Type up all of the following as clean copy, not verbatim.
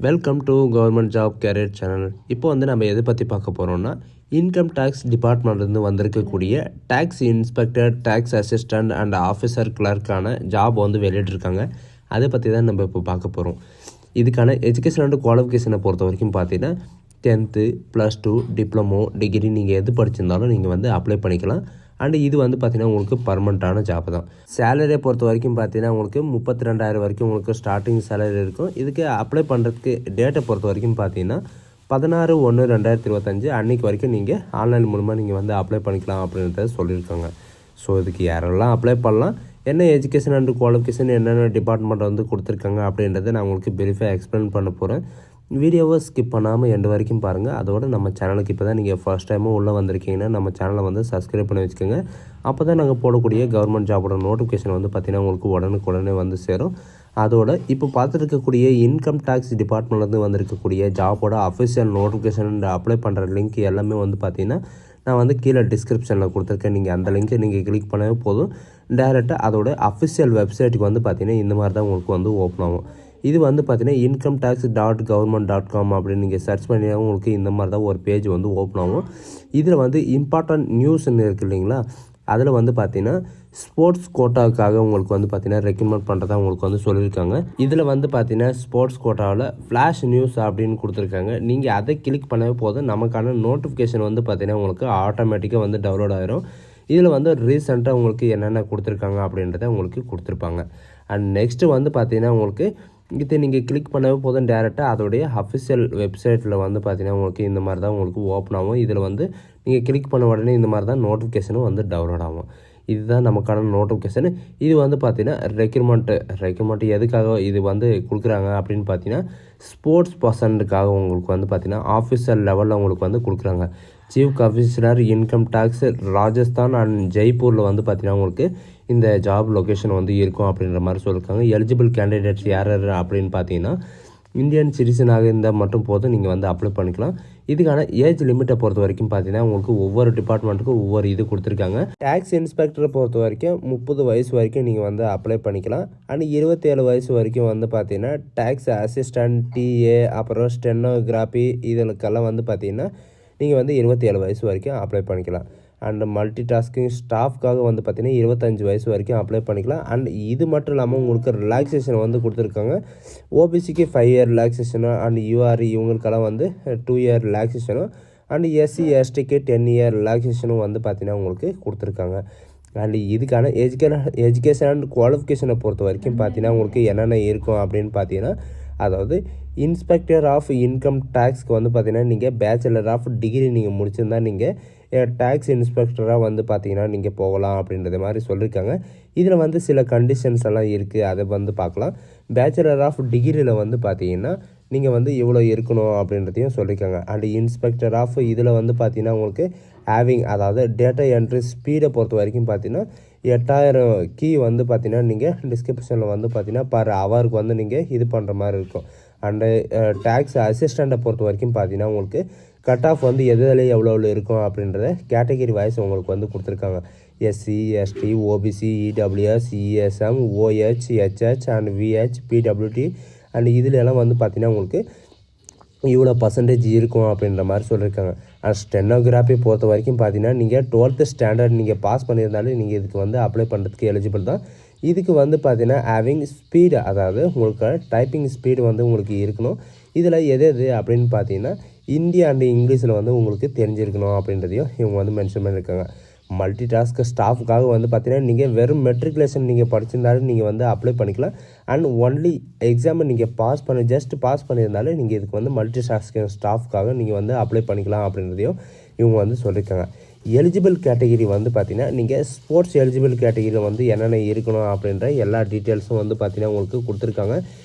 Welcome to government job career channel. இப்போ வந்து நம்ம எதை பற்றி பார்க்க போகிறோம்னா, இன்கம் டேக்ஸ் டிபார்ட்மெண்ட்லேருந்து வந்திருக்கக்கூடிய tax inspector, tax assistant and officer கிளர்க்கான ஜாப் வந்து வெளியிட்டிருக்காங்க. அதை பற்றி தான் நம்ம இப்போ பார்க்க போகிறோம். இதுக்கான எஜுகேஷன் அண்ட் குவாலிஃபிகேஷனை பொறுத்த வரைக்கும் பார்த்தீங்கன்னா 10th, +2, டிப்ளமோ, டிகிரி நீங்கள் எது படிச்சிருந்தாலும் நீங்கள் வந்து அப்ளை பண்ணிக்கலாம். அண்டு இது வந்து பார்த்திங்கன்னா உங்களுக்கு பர்மனெண்ட்டான ஜாப் தான். சேலரியை பொறுத்த வரைக்கும் பார்த்தீங்கன்னா உங்களுக்கு 32,000 வரைக்கும் உங்களுக்கு ஸ்டார்டிங் சேலரி இருக்கும். இதுக்கு அப்ளை பண்ணுறதுக்கு டேட்டை பொறுத்த வரைக்கும் பார்த்தீங்கன்னா 16/1/2025 அன்றைக்கி வரைக்கும் நீங்கள் ஆன்லைன் மூலமாக நீங்கள் வந்து அப்ளை பண்ணிக்கலாம் அப்படின்றத சொல்லியிருக்காங்க. ஸோ இதுக்கு யாரெல்லாம் அப்ளை பண்ணலாம், என்ன எஜுகேஷன் அண்ட் குவாலிஃபிகேஷன் என்னென்ன டிபார்ட்மெண்ட் வந்து கொடுத்துருக்காங்க அப்படின்றத நான் உங்களுக்கு பிரீஃபாக எக்ஸ்பிளைன் பண்ண போகிறேன். வீடியோவை ஸ்கிப் பண்ணாமல் எண்டு வரைக்கும் பாருங்கள். அதோடு நம்ம சேனலுக்கு இப்போ தான் நீங்கள் ஃபர்ஸ்ட் டைமும் உள்ளே வந்திருக்கீங்கன்னா நம்ம சேனலை வந்து சப்ஸ்கிரைப் பண்ணி வச்சுக்கோங்க. அப்போ தான் நாங்கள் போடக்கூடிய கவர்மெண்ட் ஜாபோட நோட்டிஃபிகேஷன் வந்து பார்த்திங்கன்னா உங்களுக்கு உடனுக்குடனே வந்து சேரும். அதோட இப்போ பார்த்துருக்கக்கூடிய இன்கம் டேக்ஸ் டிபார்ட்மெண்ட்லேருந்து வந்திருக்கக்கூடிய ஜாபோட அஃபிஷியல் நோட்டிஃபிகேஷன் அப்ளை பண்ணுற லிங்க் எல்லாமே வந்து பார்த்திங்கன்னா நான் வந்து கீழே டிஸ்கிரிப்ஷனில் கொடுத்துருக்கேன். நீங்கள் அந்த லிங்க்கை நீங்கள் கிளிக் பண்ணவே போதும், டைரெக்டாக அதோட அஃபிஷியல் வெப்சைட்டுக்கு வந்து பார்த்திங்கன்னா இந்த மாதிரி தான் உங்களுக்கு வந்து ஓப்பன் ஆகும். இது வந்து பார்த்தீங்கன்னா incometax.government.com அப்படின்னு நீங்கள் சர்ச் பண்ணினா உங்களுக்கு இந்த மாதிரி தான் ஒரு பேஜ் வந்து ஓப்பன் ஆகும். இதில் வந்து இம்பார்ட்டன்ட் நியூஸ்ன்னு இருக்குது இல்லைங்களா, அதில் வந்து பார்த்தீங்கன்னா ஸ்போர்ட்ஸ் கோட்டாவுக்காக உங்களுக்கு வந்து பார்த்தீங்கன்னா ரெக்கமெண்ட் பண்ணுறதா உங்களுக்கு வந்து சொல்லியிருக்காங்க. இதில் வந்து பார்த்தீங்கன்னா ஸ்போர்ட்ஸ் கோட்டாவில் ஃப்ளாஷ் நியூஸ் அப்படின்னு கொடுத்துருக்காங்க. நீங்கள் அதை கிளிக் பண்ணவே போதும், நமக்கான நோட்டிஃபிகேஷன் வந்து பார்த்தீங்கன்னா உங்களுக்கு ஆட்டோமேட்டிக்காக வந்து டவுன்லோட் ஆகிரும். இதில் வந்து ரீசெண்டாக உங்களுக்கு என்னென்ன கொடுத்துருக்காங்க அப்படின்றத உங்களுக்கு கொடுத்துருப்பாங்க. அண்ட் நெக்ஸ்ட்டு வந்து பார்த்தீங்கன்னா உங்களுக்கு இது நீங்கள் கிளிக் பண்ணவே போதும், டேரெக்டாக அதோடைய அஃபிஷியல் வெப்சைட்டில் வந்து பார்த்தீங்கன்னா உங்களுக்கு இந்த மாதிரி தான் உங்களுக்கு ஓப்பன் ஆகும். இதில் வந்து நீங்கள் கிளிக் பண்ண உடனே இந்த மாதிரி தான் நோட்டிஃபிகேஷனும் வந்து டவுன்லோட் ஆகும். இதுதான் நமக்கான நோட்டிஃபிகேஷன். இது வந்து பார்த்தீங்கன்னா ரெக்ரூட்மெண்ட் எதுக்காக இது வந்து கொடுக்குறாங்க அப்படின்னு பார்த்தீங்கன்னா ஸ்போர்ட்ஸ் பர்சனுக்காக உங்களுக்கு வந்து பார்த்தீங்கன்னா ஆஃபீஸர் லெவலில் உங்களுக்கு வந்து கொடுக்குறாங்க. Chief commissioner income tax Rajasthan and ஜெய்ப்பூரில் வந்து பார்த்தீங்கன்னா உங்களுக்கு இந்த ஜாப் லொக்கேஷன் வந்து இருக்கும் அப்படின்ற மாதிரி சொல்லியிருக்காங்க. எலிஜிபிள் கேண்டிடேட்ஸ் யார் அப்படின்னு பார்த்தீங்கன்னா இந்தியன் சிட்டிசனாக இருந்தால் மட்டும் போதும் நீங்கள் வந்து அப்ளை பண்ணிக்கலாம். இதுக்கான ஏஜ் லிமிட்டை பொறுத்த வரைக்கும் பார்த்தீங்கன்னா உங்களுக்கு ஒவ்வொரு டிபார்ட்மெண்ட்டுக்கும் ஒவ்வொரு இது கொடுத்துருக்காங்க. டேக்ஸ் இன்ஸ்பெக்டரை பொறுத்த வரைக்கும் 30 வயசு வரைக்கும் நீங்கள் வந்து அப்ளை பண்ணிக்கலாம். அண்ட் 27 வயசு வரைக்கும் வந்து பார்த்தீங்கன்னா டேக்ஸ் அசிஸ்டன்ட், டிஏ, அப்புறம் ஸ்டெனோகிராஃபி இதுக்கெல்லாம் வந்து பார்த்தீங்கன்னா நீங்கள் வந்து 27 வயசு வரைக்கும் அப்ளை பண்ணிக்கலாம். அண்ட் மல்டி டாஸ்கிங் ஸ்டாஃப்காக வந்து பார்த்திங்கன்னா 25 வயசு வரைக்கும் அப்ளை பண்ணிக்கலாம். அண்ட் இது மட்டும் இல்லாமல் உங்களுக்கு ரிலாக்ஸேஷன் வந்து கொடுத்துருக்காங்க. ஓபிசிக்கு 5 இயர் ரிலாக்ஸேஷனும், அண்ட் யூஆர்இ இவங்களுக்கெல்லாம் வந்து 2 இயர் ரிலாக்ஸேஷனும், அண்ட் எஸ்சி எஸ்டிக்கு 10 இயர் ரிலாக்ஸேஷனும் வந்து பார்த்திங்கன்னா உங்களுக்கு கொடுத்துருக்காங்க. அண்ட் இதுக்கான எஜுகேஷன் அண்ட் குவாலிஃபிகேஷனை பொறுத்த வரைக்கும் பார்த்தீங்கன்னா உங்களுக்கு என்னென்ன இருக்கும் அப்படின்னு பார்த்தீங்கன்னா, அதாவது இன்ஸ்பெக்டர் ஆஃப் இன்கம் டேக்ஸ்க்கு வந்து பார்த்தீங்கன்னா நீங்கள் பேச்சுலர் ஆஃப் டிகிரி நீங்கள் முடிச்சிருந்தா நீங்கள் டேக்ஸ் இன்ஸ்பெக்டராக வந்து பார்த்தீங்கன்னா நீங்கள் போகலாம் அப்படின்றது மாதிரி சொல்லியிருக்காங்க. இதில் வந்து சில கண்டிஷன்ஸ் எல்லாம் இருக்குது, அதை வந்து பார்க்கலாம். பேச்சுலர் ஆஃப் டிகிரியில் வந்து பார்த்தீங்கன்னா நீங்கள் வந்து இவ்வளோ இருக்கணும் அப்படின்றதையும் சொல்லியிருக்காங்க. அண்ட் இன்ஸ்பெக்டர் ஆஃப் இதில் வந்து பார்த்தீங்கன்னா உங்களுக்கு ஹேவிங், அதாவது டேட்டா என்ட்ரி ஸ்பீடை பொறுத்த வரைக்கும் பார்த்தீங்கன்னா 8000 கீ வந்து பார்த்தீங்கன்னா நீங்கள் டிஸ்கிரிப்ஷனில் வந்து பார்த்தீங்கன்னா பர் ஹவருக்கு வந்து நீங்கள் இது பண்ணுற மாதிரி இருக்கும். அண்டு டேக்ஸ் அசிஸ்டண்ட்டை பொறுத்த வரைக்கும் பார்த்தீங்கன்னா உங்களுக்கு கட் ஆஃப் வந்து எதில் எவ்வளோ இருக்கும் அப்படின்றத கேட்டகரி வைஸ் உங்களுக்கு வந்து கொடுத்துருக்காங்க. SC, ST, OBC, EWS, ESM, OH, HH and VH, PWD and இதில் எல்லாம் வந்து பார்த்தீங்கன்னா உங்களுக்கு இவ்வளோ பர்சன்டேஜ் இருக்கும் அப்படின்ற மாதிரி சொல்லியிருக்காங்க. அண்ட் ஸ்டெனோகிராஃபி பொறுத்த வரைக்கும் பார்த்தீங்கன்னா நீங்கள் 12th ஸ்டாண்டர்ட் நீங்கள் பாஸ் பண்ணியிருந்தாலும் நீங்கள் இதுக்கு வந்து அப்ளை பண்ணுறதுக்கு எலிஜிபிள் தான். இதுக்கு வந்து பார்த்தீங்கன்னா ஹேவிங் ஸ்பீடு, அதாவது உங்களுக்கு டைப்பிங் ஸ்பீடு வந்து உங்களுக்கு இருக்கணும். இதில் எது அப்படின்னு பார்த்தீங்கன்னா ஹிந்தி அண்டு இங்கிலீஷில் வந்து உங்களுக்கு தெரிஞ்சிருக்கணும் அப்படின்றதையும் இவங்க வந்து மென்ஷன் பண்ணியிருக்காங்க. மல்டி டாஸ்க் ஸ்டாஃபுக்காக வந்து பார்த்தீங்கன்னா நீங்கள் வெறும் மெட்ரிகுலேஷன் நீங்கள் படிச்சிருந்தாலும் நீங்கள் வந்து அப்ளை பண்ணிக்கலாம். அண்ட் ஒன்லி எக்ஸாமை நீங்கள் ஜஸ்ட் பாஸ் பண்ணியிருந்தாலும் நீங்கள் இதுக்கு வந்து மல்டி டாஸ்க் ஸ்டாஃப்காக நீங்கள் வந்து அப்ளை பண்ணிக்கலாம் அப்படின்றதையும் இவங்க வந்து சொல்லியிருக்காங்க. எலிஜிபிள் கேட்டகிரி வந்து பார்த்திங்கன்னா நீங்கள் ஸ்போர்ட்ஸ் எலிஜிபிள் கேட்டகிரியில் வந்து என்னென்ன இருக்கணும் அப்படின்ற எல்லா டீட்டெயில்ஸும் வந்து பார்த்திங்கன்னா உங்களுக்கு கொடுத்துருக்காங்க.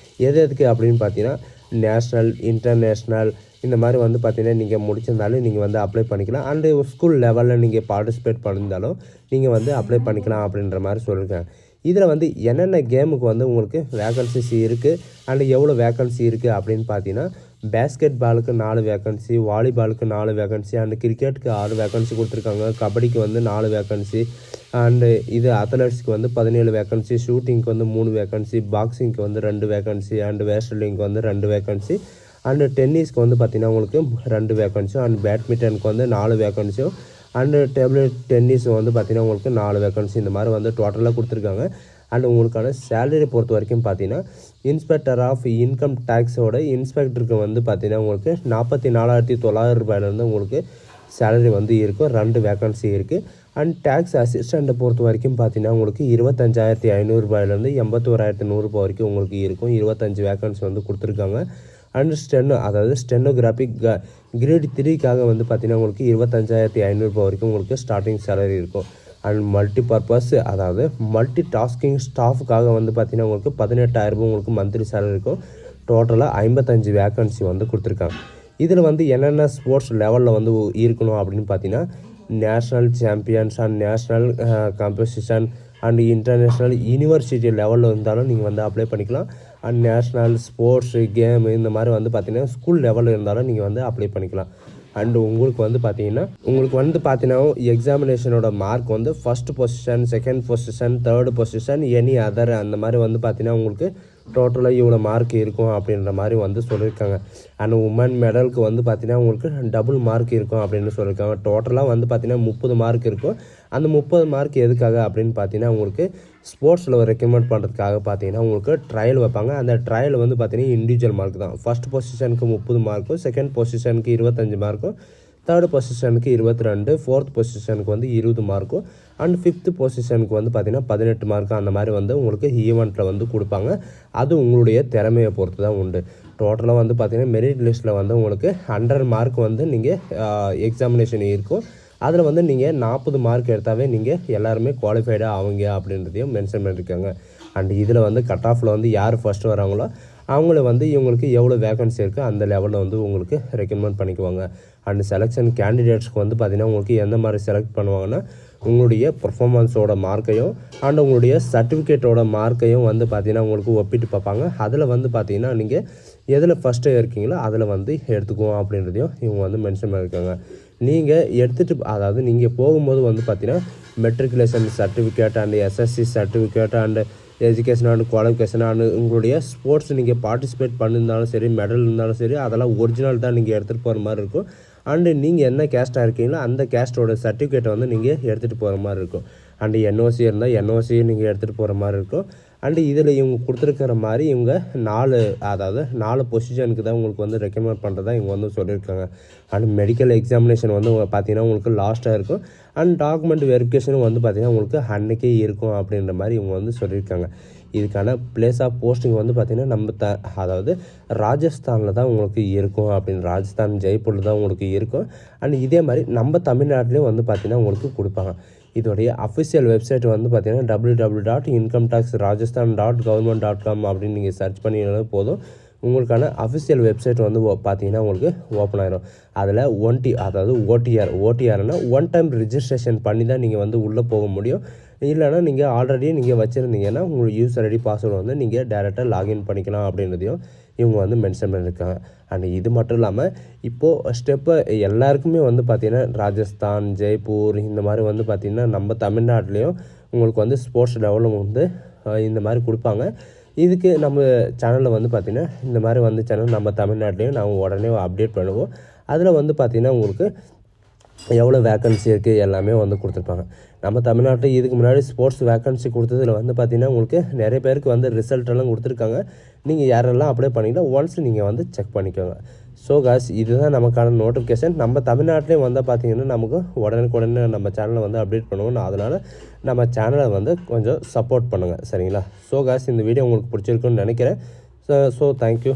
எதுக்கு அப்படின்னு பார்த்தீங்கன்னா நேஷ்னல், இன்டர்நேஷ்னல் இந்த மாதிரி வந்து பார்த்திங்கன்னா நீங்கள் முடிச்சிருந்தாலும் நீங்கள் வந்து அப்ளை பண்ணிக்கலாம். அண்டு ஸ்கூல் லெவலில் நீங்கள் பார்ட்டிசிபேட் பண்ணியிருந்தாலும் நீங்கள் வந்து அப்ளை பண்ணிக்கலாம் அப்படின்ற மாதிரி சொல்லியிருக்காங்க. இதில் வந்து என்னென்ன கேமுக்கு வந்து உங்களுக்கு வேக்கன்சிஸ் இருக்குது அண்டு எவ்வளோ வேக்கன்சி இருக்குது அப்படின்னு பார்த்தீங்கன்னா பேஸ்கெட் பாலுக்கு 4 வேக்கன்சி, வாலிபாலுக்கு 4 வேக்கன்சி, அண்டு கிரிக்கெட்டுக்கு 6 வேக்கன்சி கொடுத்துருக்காங்க. கபடிக்கு வந்து 4 வேக்கன்சி, அண்டு இது அத்லெட்ஸ்க்கு வந்து 17 வேக்கன்சி, ஷூட்டிங்க்கு வந்து 3 வேக்கன்சி, பாக்ஸிங்க்கு வந்து 2 வேக்கன்சி, அண்டு வேஸ்ட்லிங்க்கு வந்து 2 வேக்கன்சி, அண்டு டென்னிஸ்க்கு வந்து பார்த்திங்கன்னா உங்களுக்கு 2 வேக்கன்சியும் அண்ட் பேட்மிண்டனுக்கு வந்து 4 வேக்கன்சியும் அண்டு டேபிள் டென்னிஸ் வந்து பார்த்திங்கன்னா உங்களுக்கு 4 வேக்கன்சி இந்த மாதிரி வந்து டோட்டலாக கொடுத்துருக்காங்க. அண்ட் உங்களுக்கான சேலரி பொறுத்த வரைக்கும் பார்த்தீங்கன்னா இன்ஸ்பெக்டர் ஆஃப் இன்கம் டேக்ஸோட இன்ஸ்பெக்டருக்கு வந்து பார்த்திங்கன்னா உங்களுக்கு 44,900 ரூபாயிலேருந்து உங்களுக்கு சேலரி வந்து இருக்கும். 2 வேக்கன்சி இருக்குது. அண்ட் டேக்ஸ் அசிஸ்டண்ட்டை பொறுத்த வரைக்கும் பார்த்தீங்கன்னா உங்களுக்கு 25,500 ரூபாயிலேருந்து 81,100 ரூபாய் வரைக்கும் உங்களுக்கு இருக்கும். 25 வேக்கன்சி வந்து கொடுத்துருக்காங்க. அண்ட் அதாவது ஸ்டெனோகிராஃபிக் கிரேட் 3க்காக வந்து பார்த்திங்கன்னா உங்களுக்கு 25,500 ரூபாய் வரைக்கும் உங்களுக்கு ஸ்டார்டிங் சேலரி இருக்கும். அண்ட் மல்டி பர்பஸ் அதாவது மல்டி டாஸ்கிங் ஸ்டாஃபுக்காக வந்து பார்த்திங்கன்னா உங்களுக்கு 18,000 ரூபாய் உங்களுக்கு மந்த்லி சேலரி இருக்கும். டோட்டலாக 55 வேக்கன்சி வந்து கொடுத்துருக்காங்க. இதில் வந்து என்னென்ன ஸ்போர்ட்ஸ் லெவலில் வந்து இருக்கணும் அப்படின்னு பார்த்தீங்கன்னா national champions and national competition and international university லெவலில் இருந்தாலும் நீங்கள் வந்து அப்ளை பண்ணிக்கலாம். அண்ட் நேஷ்னல் ஸ்போர்ட்ஸு கேமு இந்த மாதிரி வந்து பார்த்திங்கன்னா ஸ்கூல் லெவலில் இருந்தாலும் நீங்கள் வந்து அப்ளை பண்ணிக்கலாம். அண்டு உங்களுக்கு வந்து பார்த்தீங்கன்னா எக்ஸாமினேஷனோட மார்க் வந்து first position, second position, third position, any other அந்த மாதிரி வந்து பார்த்தீங்கன்னா உங்களுக்கு டோட்டலாக இவ்வளோ மார்க் இருக்கும் அப்படின்ற மாதிரி வந்து சொல்லியிருக்காங்க. அண்ட் உமன் மெடலுக்கு வந்து பார்த்திங்கன்னா உங்களுக்கு டபுள் மார்க் இருக்கும் அப்படின்னு சொல்லியிருக்காங்க. டோட்டலாக வந்து பார்த்திங்கன்னா 30 மார்க் இருக்கும். அந்த 30 மார்க் எதுக்காக அப்படின்னு பார்த்தீங்கன்னா உங்களுக்கு ஸ்போர்ட்ஸில் ரெக்கமெண்ட் பண்ணுறதுக்காக பார்த்தீங்கன்னா உங்களுக்கு ட்ரையல் வைப்பாங்க. அந்த ட்ரையல் வந்து பார்த்திங்கன்னா இண்டிவிஜுவல் மார்க் தான். ஃபஸ்ட் பொசிஷனுக்கு 30 மார்க்கும், செகண்ட் பொசிஷனுக்கு 25 மார்க்கும், தேர்டு பொசிஷனுக்கு 22, ஃபோர்த் பொசிஷனுக்கு வந்து 20 மார்க்கும், அண்ட் ஃபிஃப்த்து பொசிஷனுக்கு வந்து பார்த்திங்கன்னா 18 மார்க்கு அந்த மாதிரி வந்து உங்களுக்கு ஈவெண்ட்டில் வந்து கொடுப்பாங்க. அது உங்களுடைய திறமையை பொறுத்து தான் உண்டு. டோட்டலாக வந்து பார்த்திங்கன்னா மெரிட் லிஸ்ட்டில் வந்து உங்களுக்கு 100 மார்க் வந்து நீங்கள் எக்ஸாமினேஷன் இருக்கும். அதில் வந்து நீங்கள் 40 மார்க் எடுத்தாவே நீங்கள் எல்லாருமே குவாலிஃபைடாக ஆவீங்க அப்படின்றதையும் மென்ஷன் பண்ணியிருக்காங்க. அண்ட் இதில் வந்து கட் ஆஃபில் வந்து யார் ஃபஸ்ட்டு வராங்களோ அவங்கள வந்து இவங்களுக்கு எவ்வளோ வேகன்சி இருக்குது அந்த லெவலில் வந்து உங்களுக்கு ரெக்கமெண்ட் பண்ணிக்குவாங்க. அண்ட் செலெக்ஷன் கேண்டிடேட்ஸ்க்கு வந்து பார்த்திங்கன்னா உங்களுக்கு எந்த மாதிரி செலக்ட் பண்ணுவாங்கன்னா உங்களுடைய பர்ஃபார்மன்ஸோட மார்க்கையும் அண்ட் உங்களுடைய சர்டிஃபிகேட்டோட மார்க்கையும் வந்து பார்த்திங்கன்னா உங்களுக்கு ஒப்பிட்டு பார்ப்பாங்க. அதில் வந்து பார்த்திங்கன்னா நீங்கள் எதில் ஃபஸ்ட்டு இருக்கீங்களோ அதில் வந்து எடுத்துக்குவோம் அப்படின்றதையும் இவங்க வந்து மென்ஷன் பண்ணியிருக்காங்க. நீங்கள் அதாவது நீங்கள் போகும்போது வந்து பார்த்திங்கன்னா matriculation certificate and SSC certificate and education and qualification and உங்களுடைய ஸ்போர்ட்ஸ் நீங்கள் பார்ட்டிசிபேட் பண்ணியிருந்தாலும் சரி, மெடல் இருந்தாலும் சரி, அதெல்லாம் ஒரிஜினல் தான் நீங்கள் எடுத்துகிட்டு போகிற மாதிரி இருக்கும். அண்டு நீங்கள் என்ன கேஸ்ட்டாக இருக்கீங்களோ அந்த கேஸ்ட்டோட சர்டிஃபிகேட்டை வந்து நீங்கள் எடுத்துகிட்டு போகிற மாதிரி இருக்கும். அண்டு என்ஓசி இருந்தால் என்ஓசியும் நீங்கள் எடுத்துகிட்டு போகிற மாதிரி இருக்கும். அண்டு இதில் இவங்க கொடுத்துருக்கிற மாதிரி இவங்க 4 பொசிஷனுக்கு தான் உங்களுக்கு வந்து ரெக்கமெண்ட் பண்ணுறதா இவங்க வந்து சொல்லியிருக்காங்க. அண்ட் மெடிக்கல் எக்ஸாமினேஷன் வந்து பார்த்தீங்கன்னா உங்களுக்கு லாஸ்ட்டாக இருக்கும். அண்ட் டாக்குமெண்ட் வெரிஃபிகேஷனும் வந்து பார்த்திங்கன்னா உங்களுக்கு அன்றைக்கே இருக்கும் அப்படின்ற மாதிரி இவங்க வந்து சொல்லியிருக்காங்க. இதுக்கான பிளேஸ் ஆஃப் போஸ்டிங் வந்து பார்த்திங்கன்னா அதாவது ராஜஸ்தானில் தான் உங்களுக்கு இருக்கும் அப்படின்னு ராஜஸ்தான் ஜெய்ப்பூரில் தான் உங்களுக்கு இருக்கும். அண்ட் இதே மாதிரி நம்ம தமிழ்நாட்டிலையும் வந்து பார்த்திங்கன்னா உங்களுக்கு கொடுப்பாங்க. இதோடைய அஃபிஷியல் வெப்சைட் வந்து பார்த்திங்கன்னா www.incometaxrajasthan.government.com அப்படின்னு நீங்கள் சர்ச் பண்ணினாலே போதும். உங்களுக்கான அஃபிஷியல் வெப்சைட் வந்து பார்த்திங்கன்னா உங்களுக்கு ஓப்பன் ஆகிடும். அதில் ஓடிஆர்னா ஒன் டைம் ரிஜிஸ்ட்ரேஷன் பண்ணி தான் நீங்கள் வந்து உள்ளே போக முடியும். இல்லைனா நீங்கள் ஆல்ரெடி நீங்கள் வச்சுருந்தீங்கன்னா உங்கள் யூசர் ஐடி பாஸ்வேர்டு வந்து நீங்கள் டேரெக்டாக லாகின் பண்ணிக்கலாம் அப்படின்றதையும் இவங்க வந்து மென்ஷன் பண்ணியிருக்காங்க. அண்ட் இது மட்டும் இல்லாமல் இப்போது ஸ்டெப்பு எல்லாருக்குமே வந்து பார்த்திங்கன்னா ராஜஸ்தான், ஜெய்ப்பூர் இந்த மாதிரி வந்து பார்த்திங்கன்னா நம்ம தமிழ்நாட்டிலையும் உங்களுக்கு வந்து ஸ்போர்ட்ஸ் லெவலில் வந்து இந்த மாதிரி கொடுப்பாங்க. இதுக்கு நம்ம சேனலில் வந்து பார்த்திங்கன்னா இந்த மாதிரி வந்து சேனல் நம்ம தமிழ்நாட்டிலையும் நாங்கள் உடனே அப்டேட் பண்ணுவோம். அதில் வந்து பார்த்திங்கன்னா உங்களுக்கு எவ்வளோ வேக்கன்சி இருக்குது எல்லாமே வந்து கொடுத்துருப்பாங்க. நம்ம தமிழ்நாட்டில் இதுக்கு முன்னாடி ஸ்போர்ட்ஸ் வேக்கன்சி கொடுத்ததில் வந்து பார்த்திங்கன்னா உங்களுக்கு நிறைய பேருக்கு வந்து ரிசல்ட்டெல்லாம் கொடுத்துருக்காங்க. நீங்கள் யாரெல்லாம் அப்ளை பண்ணிங்கன்னா ஒன்ஸ் நீங்கள் வந்து செக் பண்ணிக்கோங்க. ஸோ காஸ் இதுதான் நமக்கான நோட்டிஃபிகேஷன். நம்ம தமிழ்நாட்டிலையும் வந்து பார்த்திங்கன்னா நமக்கு உடனுக்குடனே நம்ம சேனலை வந்து அப்டேட் பண்ணுவோம். அதனால் நம்ம சேனலை வந்து கொஞ்சம் சப்போர்ட் பண்ணுங்கள், சரிங்களா? ஸோ காஸ் இந்த வீடியோ உங்களுக்கு பிடிச்சிருக்குன்னு நினைக்கிறேன். So thank you.